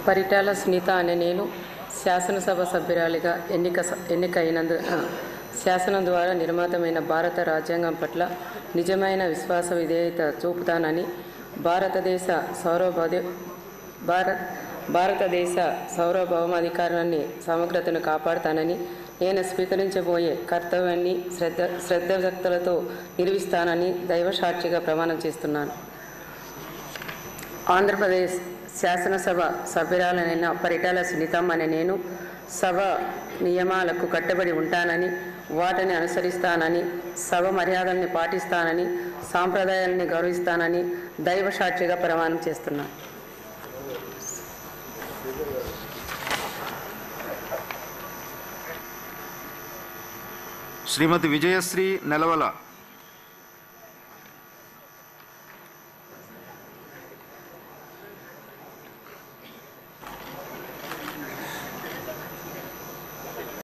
పరిటాల సునీత అనే నేను శాసనసభ సభ్యురాలిగా ఎన్నికైనందున శాసనం ద్వారా నిర్మితమైన భారత రాజ్యాంగం పట్ల నిజమైన విశ్వాస విధేయత చూపుతానని, భారతదేశ సార్వభౌమాధికారాన్ని సమగ్రతను కాపాడుతానని, నేను స్వీకరించబోయే కర్తవ్యాన్ని శ్రద్ధభక్తులతో నిర్వహిస్తానని దైవసాక్షిగా ప్రమాణం చేస్తున్నాను. ఆంధ్రప్రదేశ్ శాసనసభ సభ్యురాలైన పరిటాల సునీతమ్మ అనే నేను సభ నియమాలకు కట్టుబడి ఉంటానని, వాటిని అనుసరిస్తానని, సభ మర్యాదల్ని పాటిస్తానని, సాంప్రదాయాలని గౌరవిస్తానని దైవసాక్షిగా ప్రమాణం చేస్తున్నాను. శ్రీమతి విజయశ్రీ నెలవల.